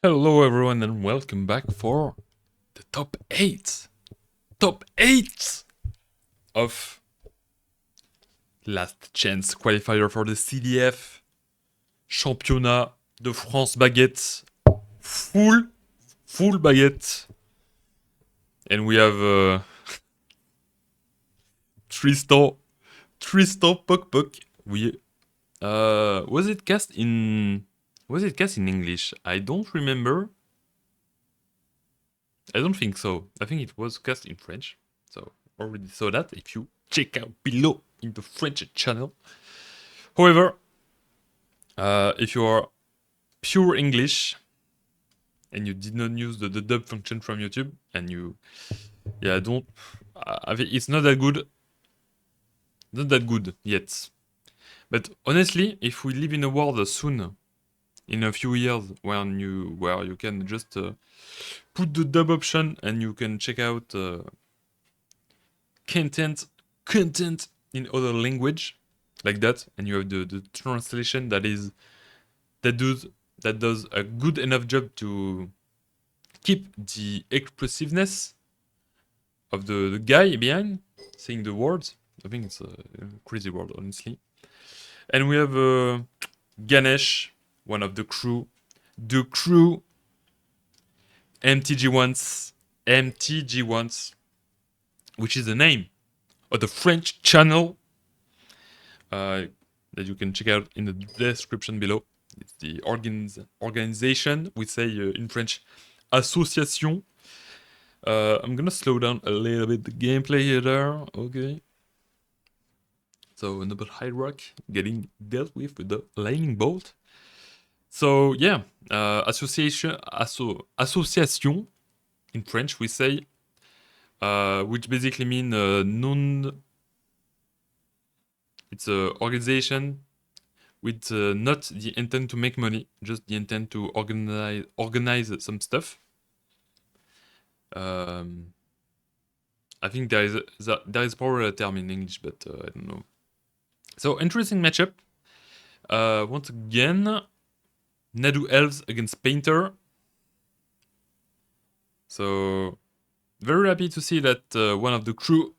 Hello everyone and welcome back for the top 8. Top 8 of last chance qualifier for the CDF Championnat de France baguette. Full baguette. And we have Tristan Pokpok. Was it cast in English? I don't remember. I don't think so. I think it was cast in French. So already saw that if you check out below in the French channel. However, if you are pure English and you did not use the dub function from YouTube and you, don't, I think it's not that good. Not that good yet. But honestly, if we live in a world soon, in a few years, where you can just put the dub option and you can check out content in other language like that, and you have the translation that does a good enough job to keep the expressiveness of the guy behind saying the words. I think it's a crazy word, honestly. And we have Ganesh, one of the crew. The crew MTG1s, which is the name of the French channel that you can check out in the description below. It's the organization, we say in French, association. I'm gonna slow down a little bit the gameplay here there, okay. So Noble High Rock getting dealt with the lightning bolt. So yeah, association in French we say, which basically mean it's an organization with not the intent to make money, just the intent to organize some stuff. I think there is probably a term in English, but I don't know. So interesting matchup. Once again, NADU Elves against Painter. So very happy to see that one of the crew,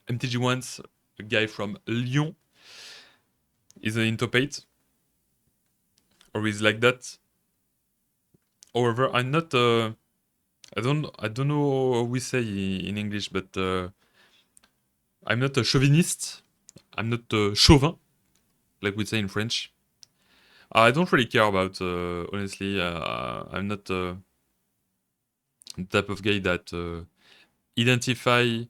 MTG1s, a guy from Lyon, is in top 8. Or is like that. However, I'm not I don't know how we say in English, but I'm not a chauvinist. I'm not chauvin, like we say in French. I don't really care about, honestly, I'm not the type of guy that identify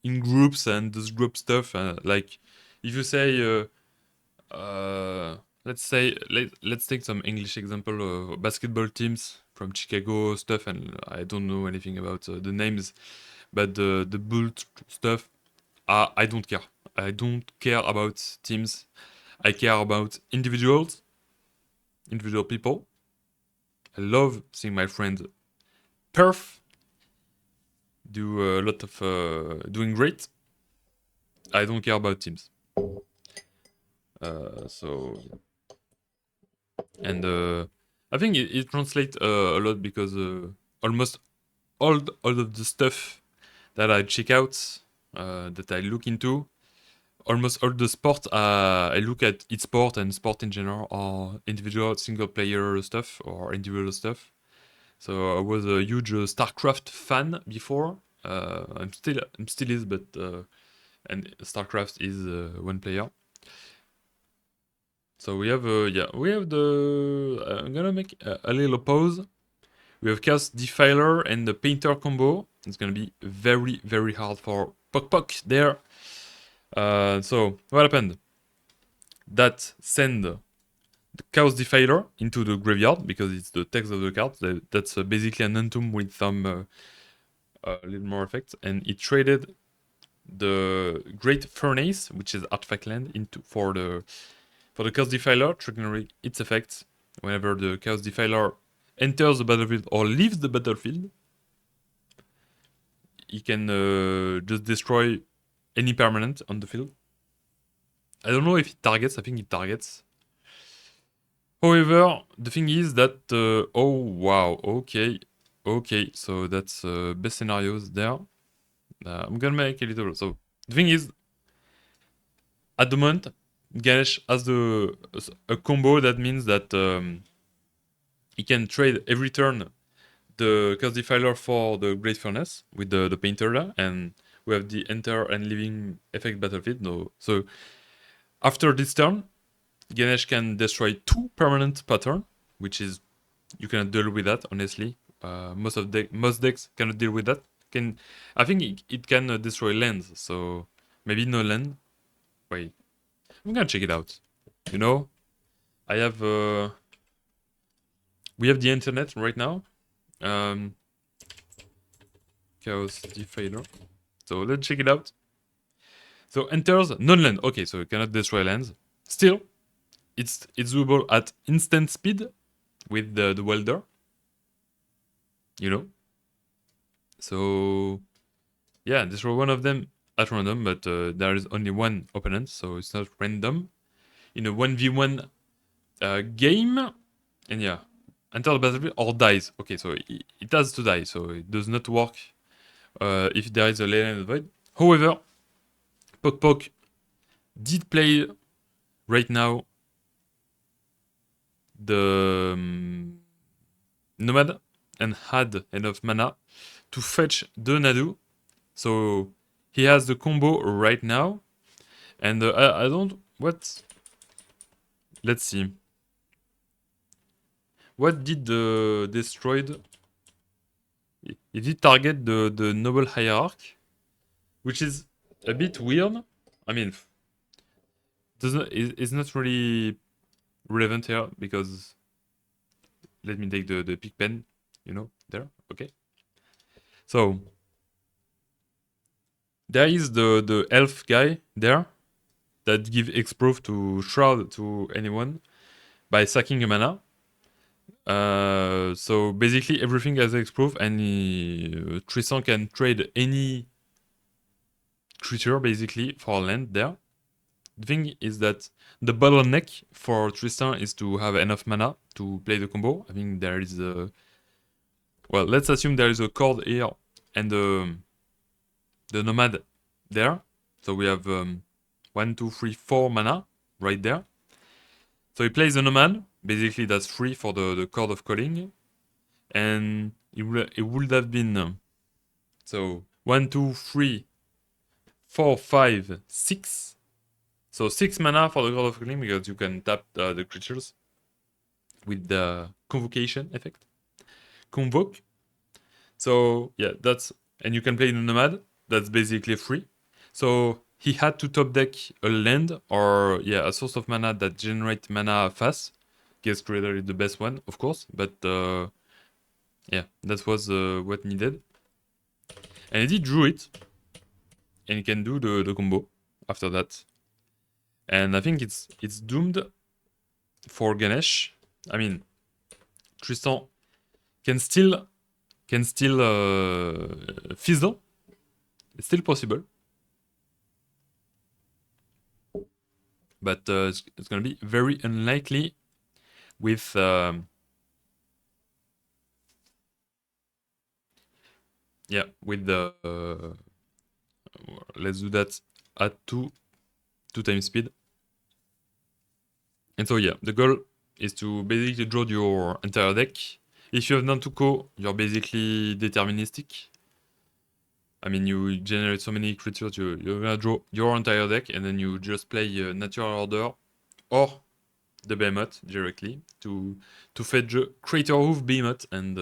in groups and does group stuff. Like, if you say, let's take some English example of basketball teams from Chicago stuff, and I don't know anything about the names, but the bull stuff, I don't care. I don't care about teams. I care about individual people. I love seeing my friend Perf do a lot of doing great. I don't care about teams. So, and I think it translates a lot because almost all of the stuff that I check out, that I look into, almost all the sport I look at sport and sport in general, or individual single player stuff or individual stuff. So I was a huge StarCraft fan before. I'm still is, but and StarCraft is one player. So we have the I'm gonna make a little pause. We have Chaos Defiler and the Painter combo. It's gonna be very hard for Pokpok there. So what happened? That send the Chaos Defiler into the graveyard because it's the text of the card. That's basically an entomb with some a little more effects, and it traded the Great Furnace, which is artifact land, for the Chaos Defiler, triggering its effects whenever the Chaos Defiler enters the battlefield or leaves the battlefield. He can just destroy any permanent on the field. I don't know if it targets. I think it targets. However, the thing is that oh wow, okay, so that's best scenarios there. I'm gonna make a little. So the thing is, at the moment, Ganesh has a combo that means that he can trade every turn the curse defiler for the great furnace with the painter there, and we have the enter and leaving effect battlefield. No, so after this turn, Ganesh can destroy 2 permanent pattern, which is you cannot deal with that honestly. Most decks cannot deal with that. I think it can destroy lands, so maybe no land. Wait, I'm gonna check it out. You know, I have we have the internet right now. Um, Chaos Defiler. So let's check it out. So enters non-land. Okay, so you cannot destroy lands. Still, it's doable at instant speed with the welder. You know. So yeah, destroy one of them at random, but there is only one opponent, so it's not random. In a 1v1 game, and yeah, enter the battlefield or dies. Okay, so it has to die, so it does not work if there is a land void. However, Pokpok did play right now the Nomad and had enough mana to fetch the NADU. So he has the combo right now. And I don't... What? Let's see. What did the destroyed? He did target the Noble Hierarch, which is a bit weird. I mean, it's not really relevant here because let me take the pick pen, you know, there. Okay. So there is the elf guy there that give X-Proof to Shroud to anyone by sacking a mana. So basically everything has X-Proof and Tristan can trade any creature basically for land there. The thing is that the bottleneck for Tristan is to have enough mana to play the combo. I think there is a... Well, let's assume there is a cord here and the Nomad there. So we have 1, 2, 3, 4 mana right there. So he plays the Nomad. Basically, that's free for the Cord of Calling. And it would have been... so 1, 2, 3, 4, 5, 6. So 6 mana for the Cord of Calling because you can tap the creatures with the Convocation effect. Convoke. So yeah, that's... And you can play the Nomad. That's basically free. So he had to top deck a land or yeah, a source of mana that generates mana fast. Guess Creator is the best one, of course, but yeah, that was what needed. And he did drew it, and he can do the combo after that. And I think it's doomed for Ganesh. I mean, Tristan can still fizzle. It's still possible. But it's going to be very unlikely with... yeah, with the... let's do that at 2 times speed. And so yeah, the goal is to basically draw your entire deck. If you have Nantuko, you're basically deterministic. I mean, you generate so many creatures, you're gonna draw your entire deck, and then you just play Natural Order or the Behemoth directly to fetch Crater Hoof Behemoth and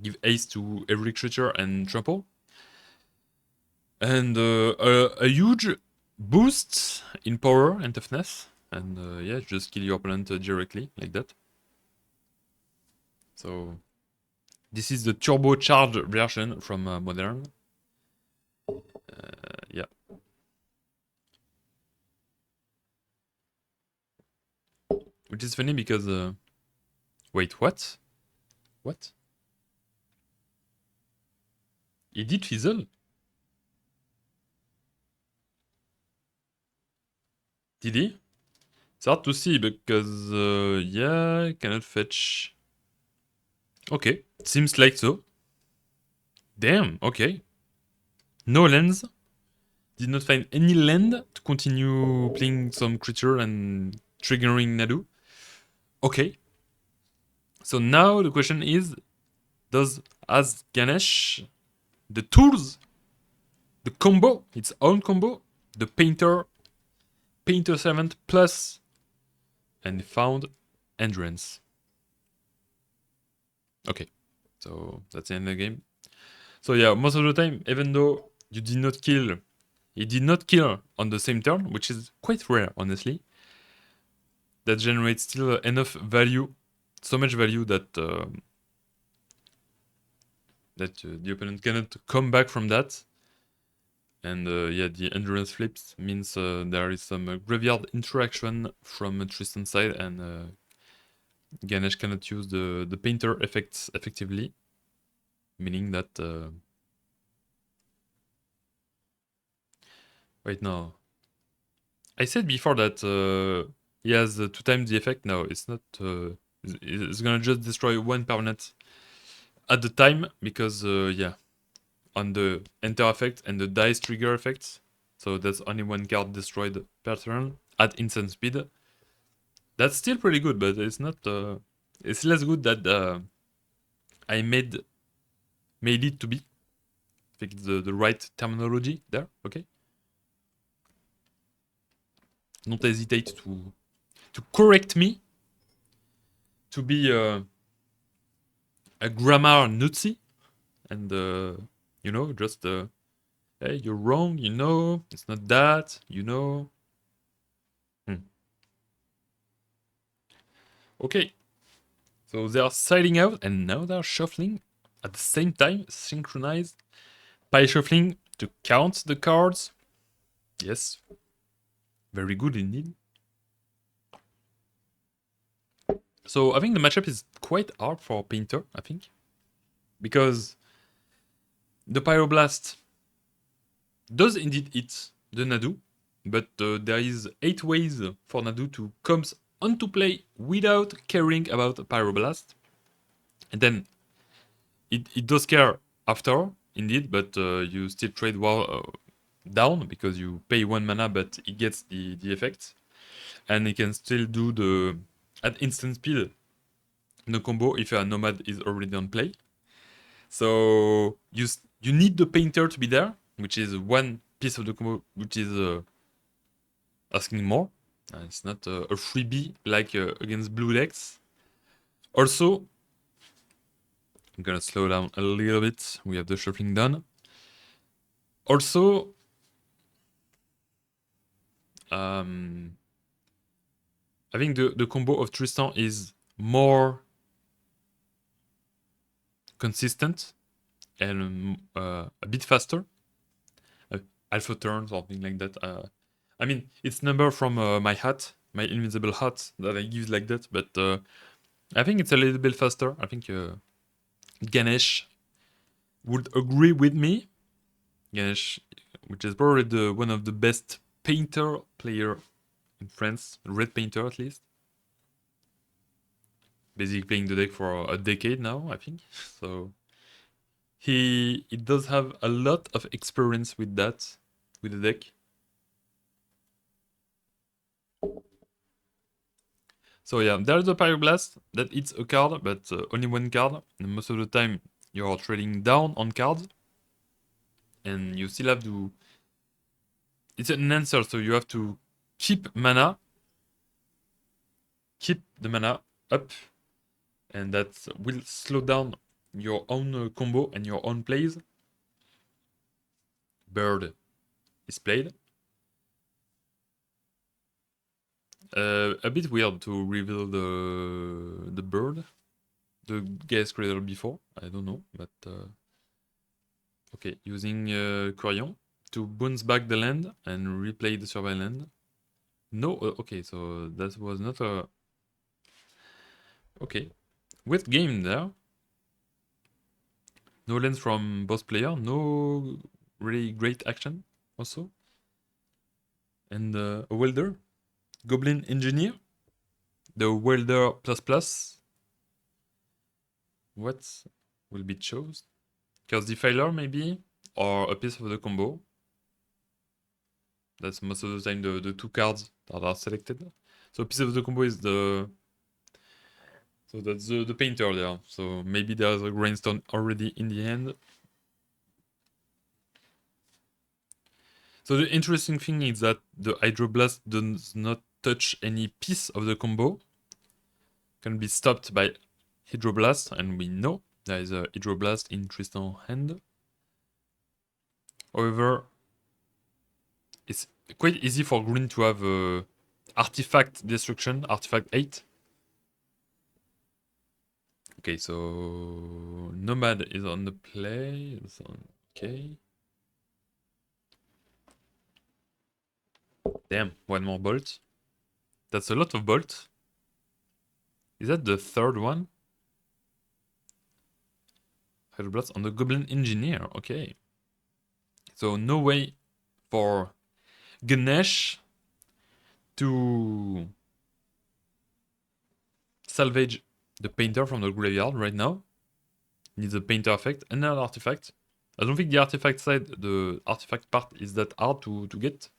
give haste to every creature and trample. And a huge boost in power and toughness. And yeah, just kill your opponent directly, like that. So this is the turbocharged version from Modern. Yeah. Which is funny because... wait, what? What? He did fizzle? Did he? It's hard to see because, yeah, cannot fetch. Okay, seems like so. Damn, okay. No lands. Did not find any land to continue playing some creature and triggering Nadu. Okay. So now the question is, has Ganesh the tools, the combo, its own combo, the painter servant plus, and found endurance. Okay, so that's the end of the game. So yeah, most of the time, even though you did not kill, he did not kill on the same turn, which is quite rare, honestly. That generates still enough value, so much value that the opponent cannot come back from that. And yeah, the endurance flips means there is some graveyard interaction from Tristan's side, and Ganesh cannot use the painter effects effectively, meaning that wait, no, I said before that he has 2 times the effect. No, it's not. It's gonna just destroy 1 permanent at the time because yeah, on the enter effect and the dice trigger effects. So that's only 1 card destroyed per turn at instant speed. That's still pretty good, but it's not. It's less good that I made it to be. I think it's the right terminology there. Okay. Don't hesitate to correct me. To be a grammar Nazi and you know, just hey, you're wrong. You know, it's not that. You know. Okay. So they are siding out and now they're shuffling at the same time, synchronized by shuffling to count the cards. Yes. Very good indeed. So I think the matchup is quite hard for Painter, I think. Because the Pyroblast does indeed hit the Nadu, but there is 8 ways for Nadu to come onto play without caring about Pyroblast. And then it does care after, indeed, but you still trade down because you pay 1 mana, but it gets the effect. And it can still do the at instant speed the combo if a Nomad is already on play. So you need the Painter to be there, which is one piece of the combo, which is asking more. It's not a freebie like against blue decks. Also, I'm gonna slow down a little bit. We have the shuffling done. Also, I think the combo of Tristan is more consistent and a bit faster. Alpha turn, something like that. I mean, it's number from my hat, my invisible hat that I use like that, but I think it's a little bit faster. I think Ganesh would agree with me. Ganesh, which is probably one of the best painter player in France, red painter at least. Basically playing the deck for a decade now, I think. So he does have a lot of experience with that, with the deck. So yeah, there's the Pyroblast that hits a card, but only 1 card. And most of the time, you are trading down on cards. And you still have to... It's an answer, so you have to keep mana. Keep the mana up. And that will slow down your own combo and your own plays. Bird is played. A bit weird to reveal the bird. The guest creator before, I don't know, but okay, using Quirion to bounce back the land and replay the survival land. No, okay, so that was not a... Okay, with game there. No lands from both player, no really great action also. And a welder Goblin Engineer. The Welder plus plus. What will be chosen? Curse Defiler maybe? Or a piece of the combo. That's most of the time the two cards that are selected. So a piece of the combo is the... So that's the painter there. So maybe there's a Grainstone already in the hand. So the interesting thing is that the Hydroblast does not touch any piece of the combo. Can be stopped by Hydroblast, and we know there is a Hydroblast in Tristan's hand. However, it's quite easy for green to have Artifact Destruction, Artifact 8. Okay, so Nomad is on the play. Okay. Damn, one more bolt. That's a lot of bolts. Is that the third one? Hydroblast on the Goblin Engineer, okay. So no way for Ganesh to salvage the painter from the graveyard right now. Needs a painter effect and an artifact. I don't think the artifact side, the artifact part is that hard to get.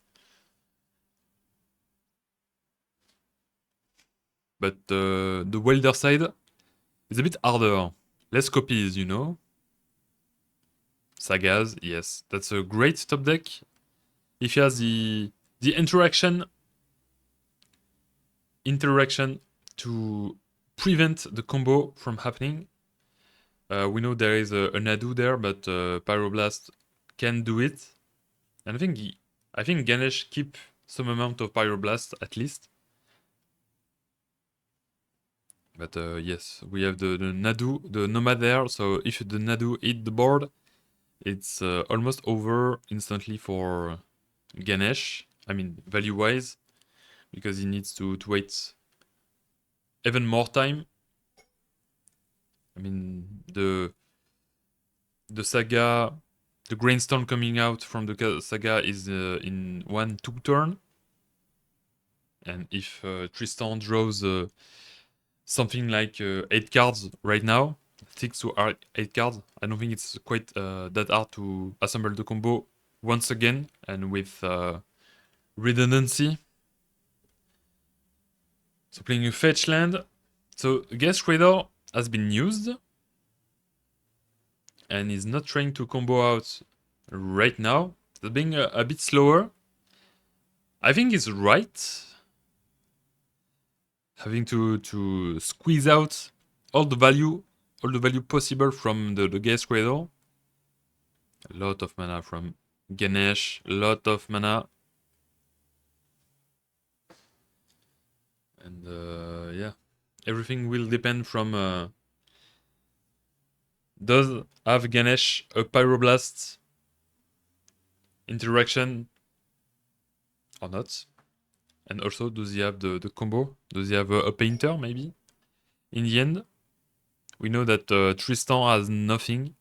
But the welder side is a bit harder. Less copies, you know. Sagas, yes. That's a great top deck. If he has the interaction to prevent the combo from happening. We know there is a NADU there, but Pyroblast can do it. And I think Ganesh keep some amount of Pyroblast at least. But yes, we have the NADU, the Nomad there. So if the NADU hit the board, it's almost over instantly for Ganesh. I mean, value-wise, because he needs to wait even more time. I mean, the saga, the Grainstone coming out from the saga is in 1-2 turn. And if Tristan draws something like 8 cards right now, 6 to 8 cards, I don't think it's quite that hard to assemble the combo once again and with redundancy. So playing a fetch land. So Gas Trader has been used and is not trying to combo out right now. So being a bit slower. I think it's right. Having to squeeze out all the value possible from the Gas Trader. A lot of mana from Ganesh, a lot of mana. And yeah, everything will depend from does have Ganesh a Pyroblast interaction or not? And also, does he have the combo? Does he have a painter, maybe? In the end, we know that Tristan has nothing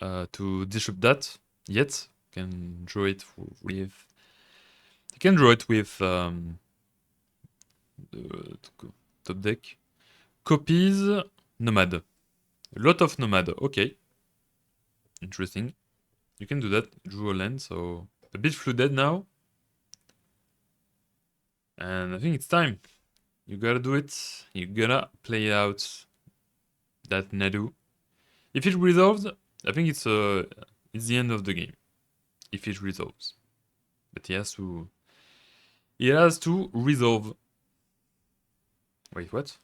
to disrupt that yet. Can draw it with... He can draw it with the top deck. Copies, Nomad. A lot of Nomad, okay. Interesting. You can do that, draw a land, so a bit flooded now. And I think it's time. You gotta do it. You gotta play out that NADU. If it resolves, I think it's the end of the game. If it resolves. But he has to resolve. Wait, what?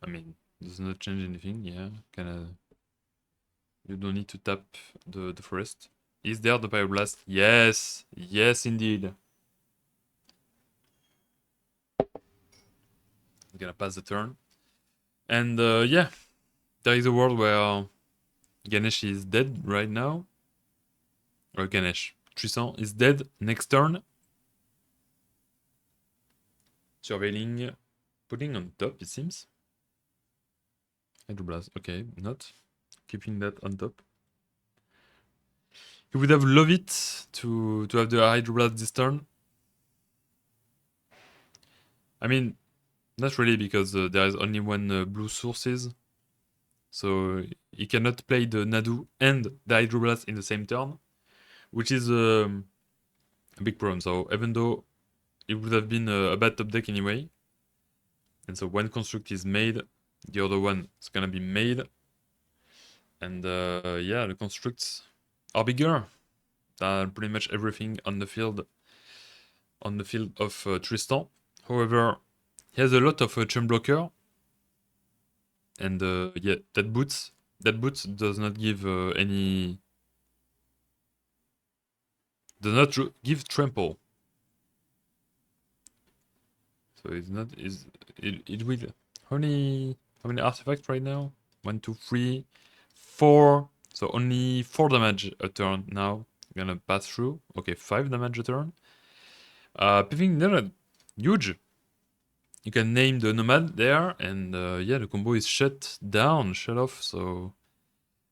I mean, does not change anything, yeah. You don't need to tap the forest. Is there the Pyroblast? Yes! Yes, indeed. I'm gonna pass the turn. And yeah, there is a world where Ganesh is dead right now. Or Ganesh. Tristan is dead next turn. Surveilling. Putting on top, it seems. Hydroblast. Okay, not. Keeping that on top. He would have loved it to have the Hydroblast this turn. I mean, not really, because there is only one blue sources. So he cannot play the Nadu and the Hydroblast in the same turn, which is a big problem. So even though it would have been a bad top deck anyway, and so one construct is made, the other one is gonna be made, and yeah, the constructs are bigger than pretty much everything on the field of Tristan. However, he has a lot of chum blocker, and yeah, that boots does not give any, does not give trample. So it's not, it will, how many artifacts right now? 1, 2, 3, 4. So only 4 damage a turn now. Gonna pass through. Okay, 5 damage a turn. Piving Nomad, huge. You can name the Nomad there, and yeah, the combo is shut off. So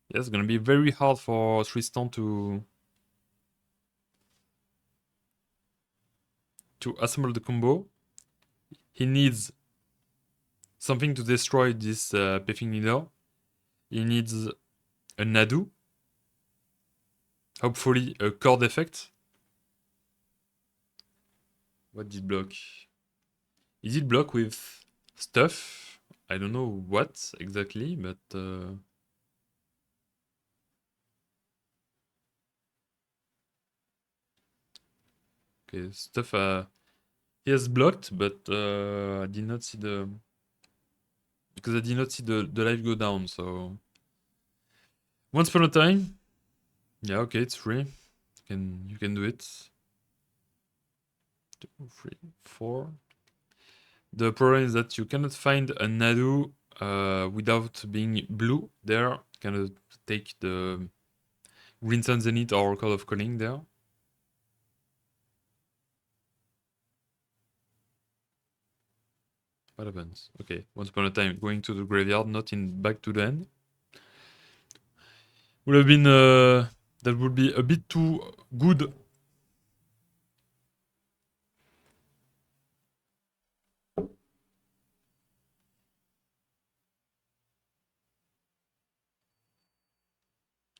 yeah, it's gonna be very hard for Tristan to assemble the combo. He needs something to destroy this Pithing Needle. He needs a Nadu. Hopefully a Cord effect. What did block? He did block with stuff. I don't know what exactly, but okay, stuff he has blocked, but I did not see the, because I did not see the life go down, so once upon a time. Yeah, okay, it's free. You can do it. 2, 3, 4. The problem is that you cannot find a Nadu without being blue there. Cannot take the Green Sun Zenith or Call of Calling there. What happens? Okay, once upon a time, going to the graveyard, not in back to the end. Would have been that would be a bit too good.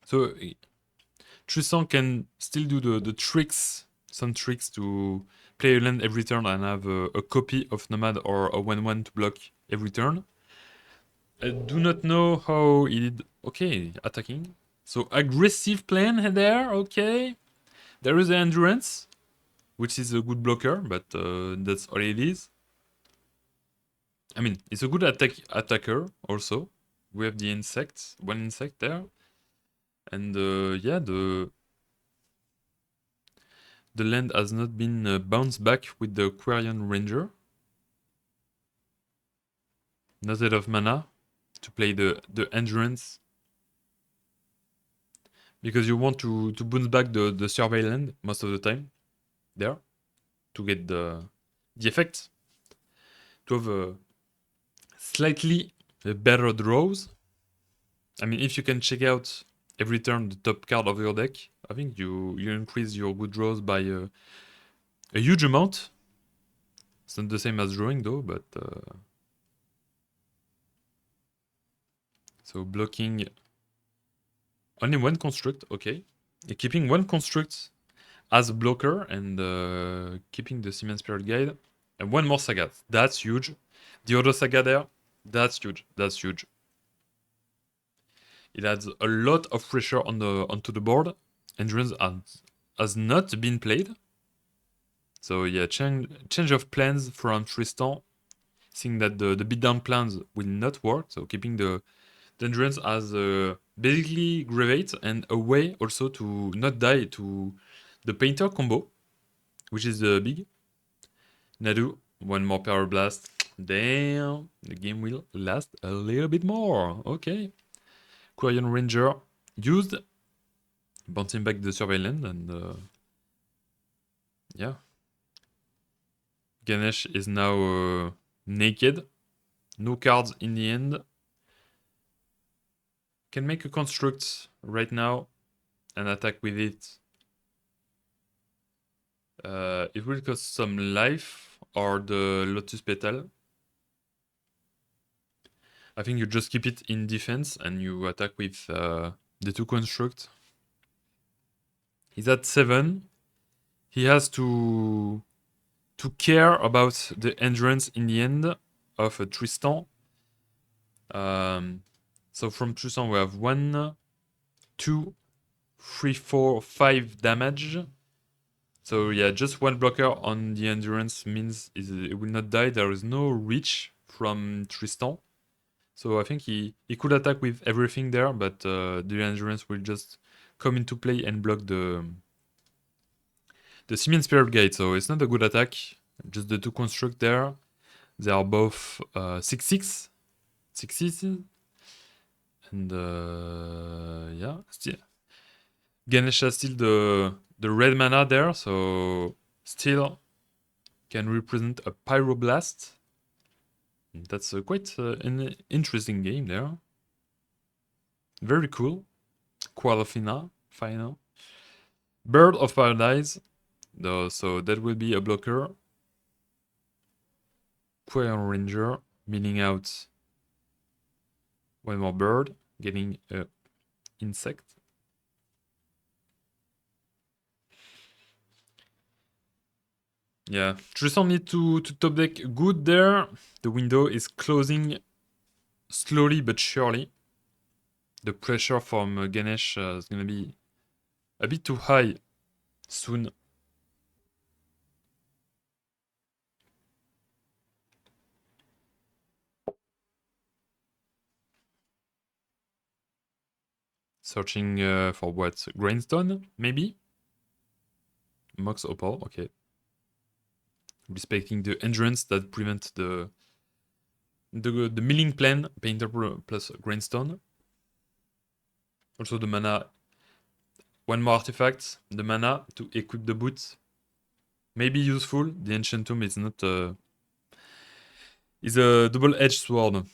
So Tristan can still do the tricks, some tricks to play a land every turn and have a copy of Nomad or a 1/1 to block every turn. I do not know how he did. Okay, attacking. So aggressive plan there. Okay, there is the endurance, which is a good blocker, but that's all it is. I mean, it's a good attacker also. We have the insects, one insect there, and yeah, the land has not been bounced back with the Quarian Ranger. Not enough mana to play the endurance, because you want to bounce back the survey land most of the time there to get the effect, to have a slightly better draws. I mean, if you can check out every turn the top card of your deck, I think you increase your good draws by a huge amount. It's not the same as drawing though, but so blocking only one construct, okay. Keeping one construct as a blocker and keeping the Cement Spirit Guide and one more saga. That's huge. The other saga there, that's huge. That's huge. It adds a lot of pressure onto the board. Endurance has not been played. So yeah, change of plans from Tristan, seeing that the beatdown plans will not work. So keeping the Endurance as basically Gravate and a way also to not die to the Painter combo, which is big. Nadu, one more Power Blast. Damn, the game will last a little bit more. Okay. Quarian Ranger used, bouncing back the surveillance, and yeah. Ganesh is now naked. No cards in the end. Can make a construct right now. and attack with it, it will cost some life or the Lotus Petal. I think you just keep it in defense and you attack with the 2 construct. He's at 7. He has to care about the endurance in the end of Tristan. So from Tristan we have 1, 2, 3, 4, 5 damage. So yeah, just 1 blocker on the endurance means it will not die. There is no reach from Tristan. So I think he could attack with everything there, but the endurance will just come into play and block the Simian Spirit Gate. So it's not a good attack. Just the 2 construct there. They are both 6/6. 6/6. And yeah, still Ganesh has still the red mana there, so still can represent a Pyroblast. That's quite an interesting game there. Very cool. Qualifina, final. Bird of Paradise, though, so that will be a blocker. Quarian Ranger, milling out 1 more bird, getting a insect. Yeah, Tristan need to top deck good there. The window is closing slowly but surely. The pressure from Ganesh is gonna be a bit too high soon. Searching for what? Grainstone, maybe? Mox Opal, okay. Respecting the endurance that prevent the milling plan, Painter plus Grainstone. Also the mana, 1 more artifact, the mana to equip the boots. Maybe useful, the Ancient Tomb is not... is a double-edged sword.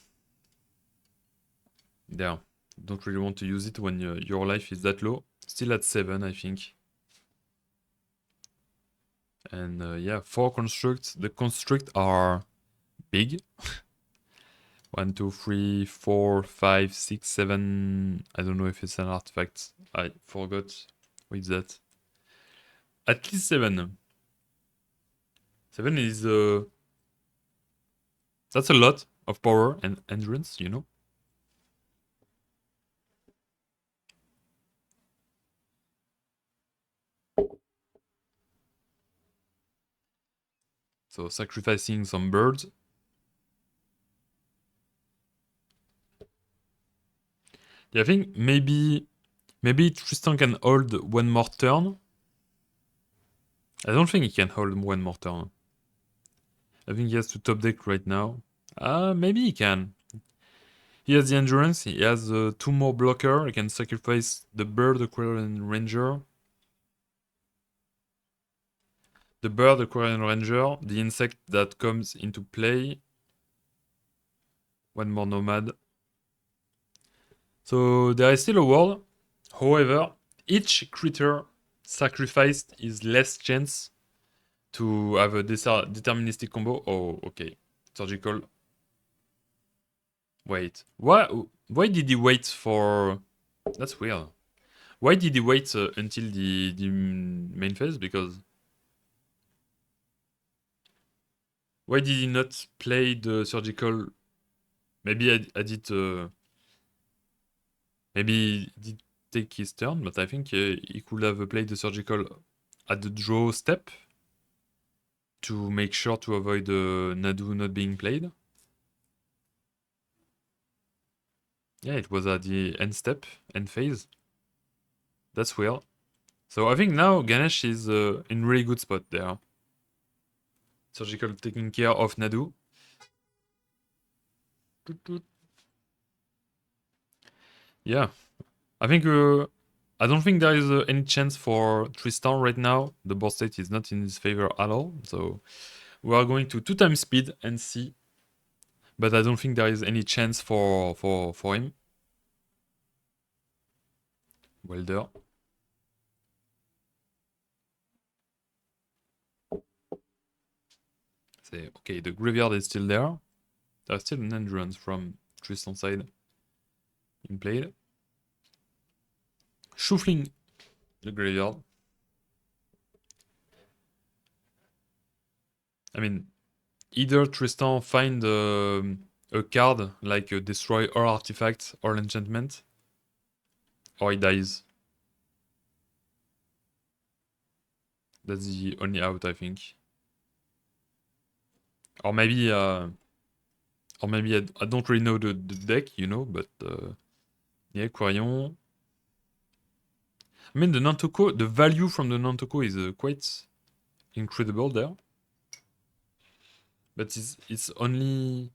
There. Don't really want to use it when your life is that low. Still at 7, I think. And yeah, 4 constructs. The constructs are big. 1, 2, 3, 4, 5, 6, 7. I don't know if it's an artifact. I forgot. What is that? At least 7. 7 is... that's a lot of power and endurance, you know? So sacrificing some birds. Yeah, I think maybe Tristan can hold 1 more turn. I don't think he can hold 1 more turn. I think he has to top deck right now. Maybe he can. He has the endurance. He has 2 more blocker. He can sacrifice the bird, the Quarian Ranger. The bird, the Quarian Ranger, the insect that comes into play. 1 more nomad. So there is still a world. However, each creature sacrificed is less chance to have a deterministic combo. Oh, okay. Surgical. Wait. Why did he wait for... That's weird. Why did he wait until the main phase? Because... Why did he not play the surgical? Maybe I did... maybe he did take his turn, but I think he could have played the surgical at the draw step to make sure to avoid the NADU not being played. Yeah, it was at the end step, end phase. That's weird. So I think now Ganesh is in really good spot there. Surgical taking care of NADU. Yeah, I think I don't think there is any chance for Tristan right now. The board state is not in his favor at all. So we are going to 2 times speed and see. But I don't think there is any chance for him. Welder. Say, okay, the graveyard is still there. There's still an endurance from Tristan's side in play. Shuffling the graveyard. I mean, either Tristan find a card like destroy or artifact or enchantment, or he dies. That's the only out, I think. Or maybe I don't really know the deck, you know, but yeah, Quarion. I mean, the Nantuko, the value from the Nantuko is quite incredible there. But it's only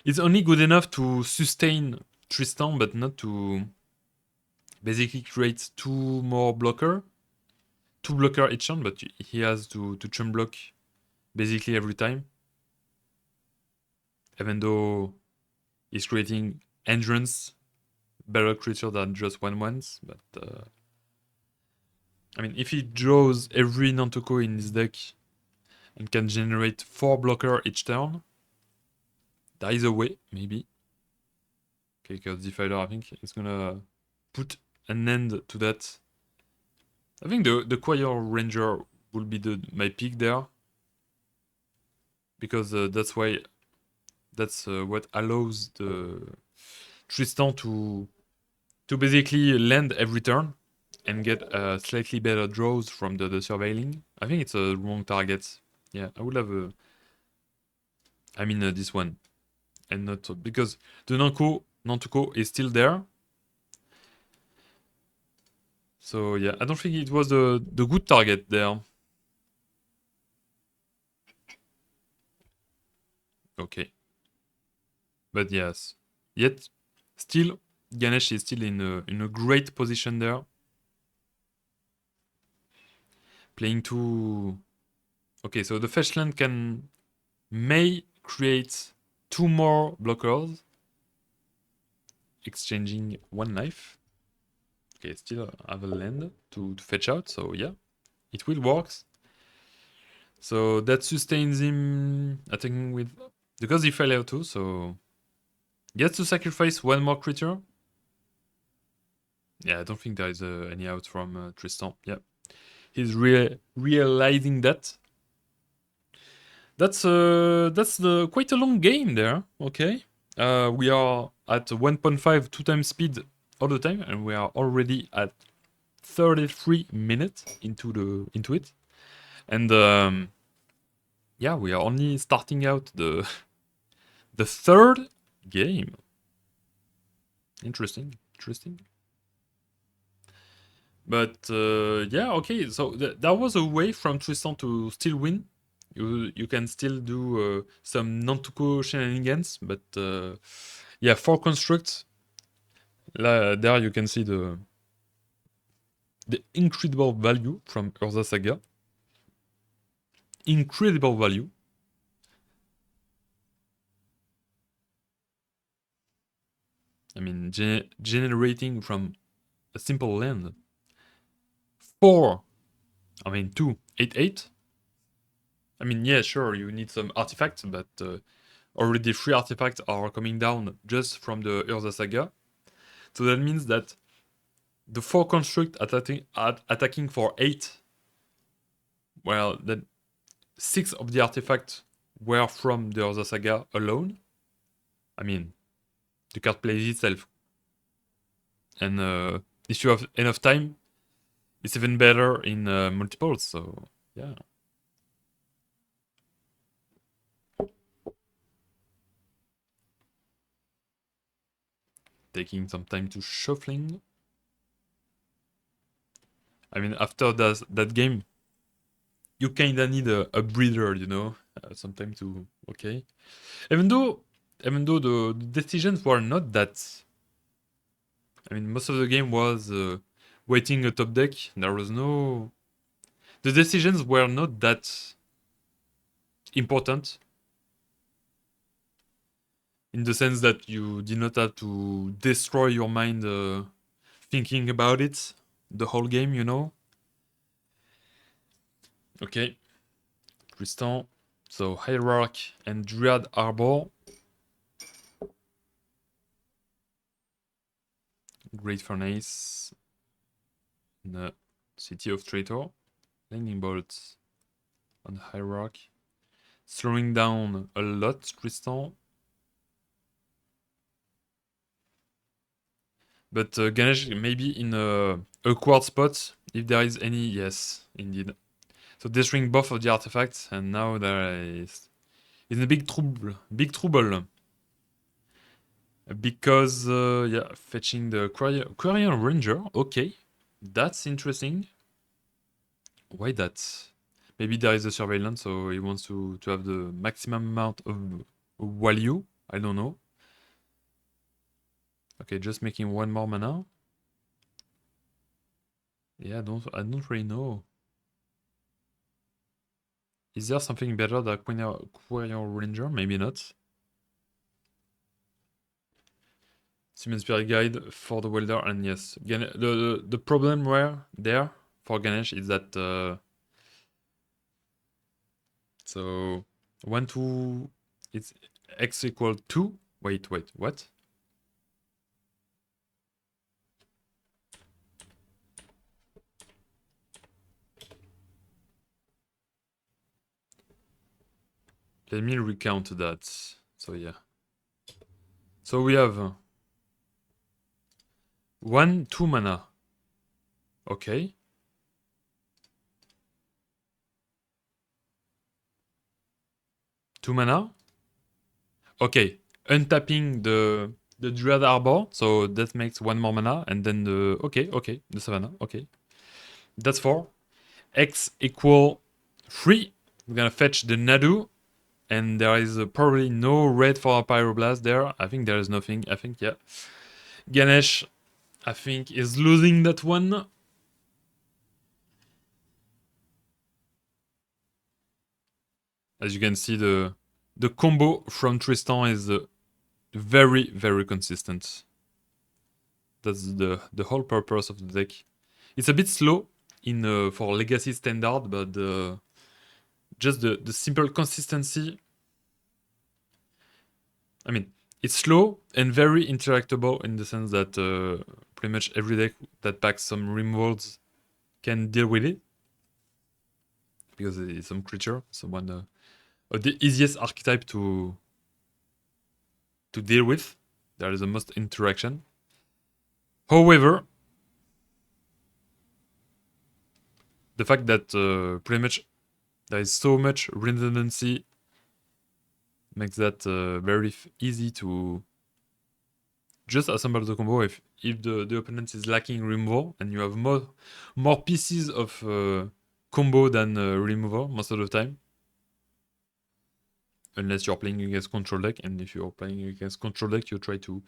good enough to sustain Tristan, but not to basically create two blocker each turn. But he has to chum block basically every time, even though he's creating endurance, better creature than just 1/1s. But I mean, if he draws every Nantuko in his deck and can generate 4 blocker each turn, there is a way, maybe. Okay, because Defiler, I think, is gonna put an end to that. I think the Choir Ranger will be my pick there. Because that's what allows the Tristan to basically land every turn and get slightly better draws from the surveilling. I think it's a wrong target. Yeah, I would have this one. And not... because the Nantuko is still there. So yeah, I don't think it was the good target there. Okay. But yes. Yet, still, Ganesh is still in a great position there. Playing two... Okay, so the fetchland may create 2 more blockers, exchanging 1 life. Okay, still have a land to fetch out, so yeah, it will work. So that sustains him attacking with... because he fell out too, so he has to sacrifice 1 more creature. Yeah, I don't think there is any out from Tristan. Yeah, he's realizing that. That's quite a long game there. Okay, we are at 1.5 2 times speed all the time, and we are already at 33 minutes into it, and yeah, we are only starting out the third game. Interesting. But yeah, okay. So that was a way from Tristan to still win. You can still do some Nantuko shenanigans, but yeah, 4 constructs. There you can see the incredible value from Urza Saga. Incredible value. I mean, generating from a simple land 4. I mean, 2, 8, 8. I mean, yeah, sure, you need some artifacts, but already 3 artifacts are coming down just from the Urza Saga. So that means that the 4 construct attacking for 8, well, then 6 of the artifacts were from the Urza Saga alone. I mean, the card plays itself. And if you have enough time, it's even better in multiples, so yeah. Taking some time to shuffling. I mean, after that game, you kinda need a breather, you know, sometime to... okay. Even though the decisions were not that... I mean, most of the game was waiting a top deck. There was no... the decisions were not that important. In the sense that you did not have to destroy your mind thinking about it the whole game, you know? Okay. Tristan So Hierarch and Dryad Arbor. Great Furnace. The City of Traitor. Lightning Bolts on Hierarch. Slowing down a lot, Tristan. But Ganesh maybe in a quad spot, if there is any, yes, indeed. So destroying both of the artifacts, and now there is in a big trouble. Big trouble. Because, yeah, fetching the Quarian Ranger, okay. That's interesting. Why that? Maybe there is a surveillance, so he wants to have the maximum amount of value. I don't know. Okay, just making one more mana. Yeah, I don't really know. Is there something better than Quarian Ranger? Maybe not. Summon Spirit Guide for the Welder, and yes, the problem there for Ganesh is that so 1 2 it's x equal 2. Wait, what? Let me recount that. So yeah. So we have 1 2 mana. Okay. Two mana. Okay. Untapping the Dryad Arbor, so that makes 1 more mana, and then the the Savannah. Okay. That's 4. X equal 3. We're gonna fetch the Nadu. And there is probably no red for a Pyroblast there. I think there is nothing. I think, yeah. Ganesh, I think, is losing that one. As you can see, the combo from Tristan is very, very consistent. That's the whole purpose of the deck. It's a bit slow in for Legacy Standard, but just the simple consistency. I mean, it's slow and very interactable in the sense that pretty much every deck that packs some removals can deal with it. Because it's some creature, so one of the easiest archetype to deal with. There is the most interaction. However, the fact that pretty much there is so much redundancy makes that very easy to just assemble the combo if the opponent is lacking removal and you have more pieces of combo than removal most of the time. Unless you're playing against control deck, and if you're playing against control deck, you try to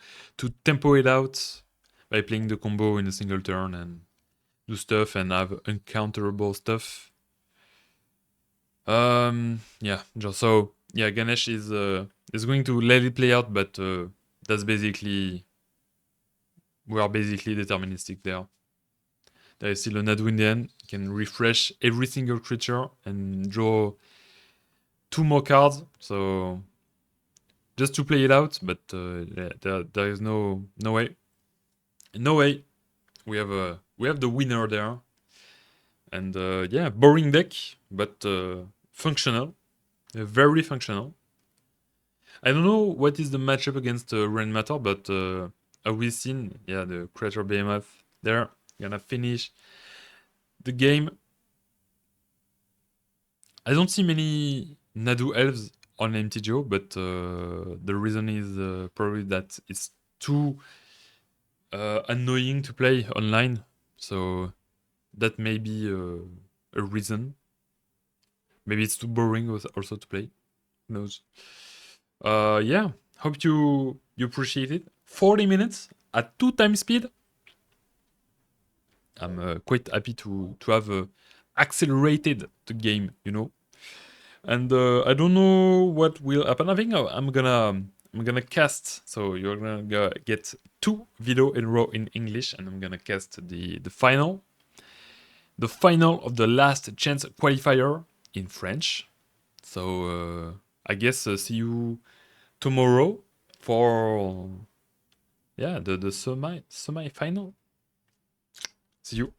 tempo it out by playing the combo in a single turn and do stuff and have uncounterable stuff. Yeah, so yeah, Ganesh is going to let it play out, but that's basically we are basically deterministic there. There is still a NADU in the end. You can refresh every single creature and draw 2 more cards. So just to play it out, but there is no way. No way. We have the winner there. And yeah, boring deck, but functional. Very functional. I don't know what is the matchup against Rain Matter, but we've seen, yeah, the Creature Behemoth there. Gonna finish the game. I don't see many NADU Elves on MTGO, but the reason is probably that it's too annoying to play online. So that may be a reason. Maybe it's too boring also to play. Who knows? Yeah, hope you appreciate it. 40 minutes at 2 times speed. I'm quite happy to have accelerated the game, you know. And I don't know what will happen. I think I'm gonna cast. So you're gonna get 2 video in a row in English, and I'm gonna cast the final of the last chance qualifier in French. So I guess see you tomorrow for the semi final. See you.